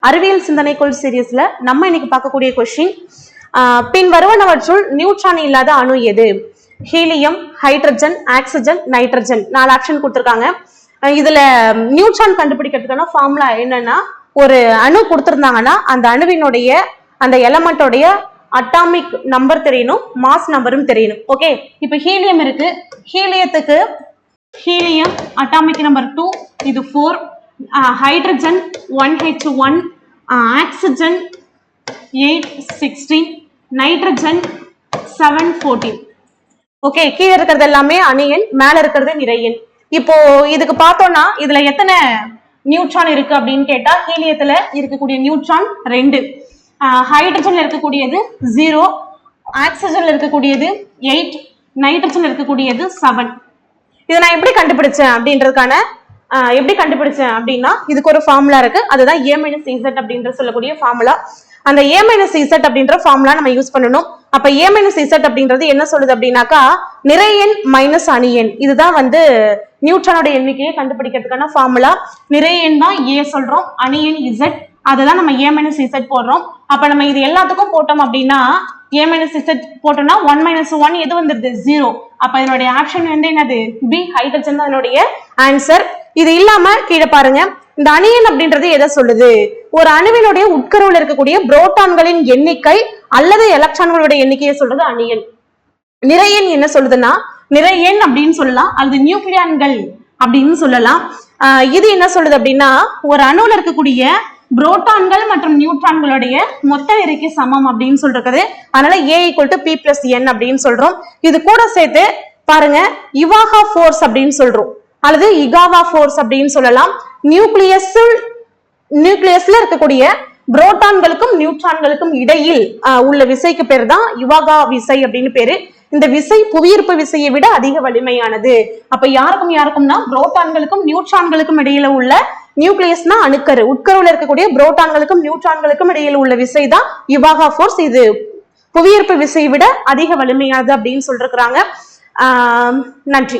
அறிவியல் சிந்தனைக்குள் சீரீஸ்ல நம்ம இன்னைக்கு பார்க்கக்கூடிய கொஸ்டின், பின் வருவனவற்றுள் நியூட்ரான் இல்லாத அணு எது? Helium, hydrogen, oxygen, nitrogen. 4 option கொடுத்திருக்காங்க. இதுல நியூட்ரான் கண்டுபிடிக்கிறதுக்கான ஃபார்முலா என்னன்னா, ஒரு அணு கொடுத்திருந்தாங்கன்னா அந்த அணுவினுடைய அந்த எலமெண்டோடைய அட்டாமிக் நம்பர் தெரியணும், மாஸ் நம்பரும் தெரியணும். ஓகே, இப்ப ஹீலியம் இருக்கு. ஹீலியத்துக்கு ஹீலியம் அட்டாமிக் நம்பர் 2, இது 4. Hydrogen 1H1, oxygen 816, nitrogen 714. Okay, கீழே இருக்கிறது எல்லாமே அணியன், மேல இருக்கிறது நிறையன். இப்போ இதுக்கு பார்த்தோம்னா இதுல எத்தனை நியூட்ரான் இருக்கு அப்படின்னு கேட்டா, ஹீலியத்துல இருக்கக்கூடிய நியூட்ரான் 2, ஹைட்ரஜன்ல இருக்கக்கூடியது 0, ஆக்சிஜன்ல இருக்கக்கூடியது 8, நைட்ரஜன்ல இருக்கக்கூடியது 7. இதை நான் எப்படி கண்டுபிடிச்சேன் அப்படின்னா, இதுக்கு ஒரு ஃபார்முலா இருக்கு. அதுதான் A-Z அப்படின்ற சொல்லக்கூடிய ஃபார்முலா. அந்த A-Z அப்படின்ற ஃபார்முலா நம்ம யூஸ் பண்ணணும். அப்ப A-Z அப்படின்றது என்ன சொல்லுது அப்படின்னாக்கா, நிறையன் மைனஸ் அணியன். இதுதான் நியூட்ரானோட எண்ணிக்கையை கண்டுபிடிக்கிறதுக்கான ஃபார்முலா. நிறையன் தான் A சொல்றோம், அணியன் Z, அதுதான் நம்ம A-Z போடுறோம். அப்ப நம்ம இது எல்லாத்துக்கும் போட்டோம் அப்படின்னா, A-Z போட்டோம்னா 1 - 1 எது வந்துருது? 0. அப்ப இதனுடைய ஆப்ஷன் என்னது? B, ஹைட்ரஜன் தான் இதனுடைய ஆன்சர். இது இல்லாம கீழே பாருங்க, இந்த அணியன் அப்படின்றது எதை சொல்லுது? ஒரு அணுவினுடைய உட்கருவில் இருக்கக்கூடிய புரோட்டான்களின் எண்ணிக்கை அல்லது எலக்ட்ரான்களுடைய எண்ணிக்கையை சொல்றது அணியன். நிறையன் என்ன சொல்லுதுன்னா, நிறையன் அப்படின்னு சொல்லலாம், அல்லது நியூக்ளியான்கள் அப்படின்னு சொல்லலாம். இது என்ன சொல்லுது அப்படின்னா, ஒரு அணுல இருக்கக்கூடிய புரோட்டான்கள் மற்றும் நியூட்ரான்களுடைய மொத்த எண்ணிக்கை சமம் அப்படின்னு சொல்றது. அதனால A = P + N அப்படின்னு சொல்றோம். இது கூட சேர்த்து பாருங்க, இவாகா ஃபோர்ஸ் அப்படின்னு சொல்றோம், அல்லது இகாவா ஃபோர்ஸ் அப்படின்னு சொல்லலாம். நியூக்ளியஸ்ல இருக்கக்கூடிய புரோட்டான்களுக்கும் நியூட்ரான்களுக்கும் இடையில் உள்ள விசைக்கு பேர் தான் இவாகா விசை அப்படின்னு பேரு. இந்த விசை புவியீர்ப்பு விசையை விட அதிக வலிமையானது. அப்ப யாருக்கும்னா புரோட்டான்களுக்கும் நியூட்ரான்களுக்கும் இடையில உள்ள நியூக்ளியஸ்னா அணுக்கரு, உட்கருவில் இருக்கக்கூடிய புரோட்டான்களுக்கும் நியூட்ரான்களுக்கும் இடையில உள்ள விசை தான் இவாகா ஃபோர்ஸ். இது புவியீர்ப்பு விசையை விட அதிக வலிமையானது அப்படின்னு சொல்றாங்க. நன்றி.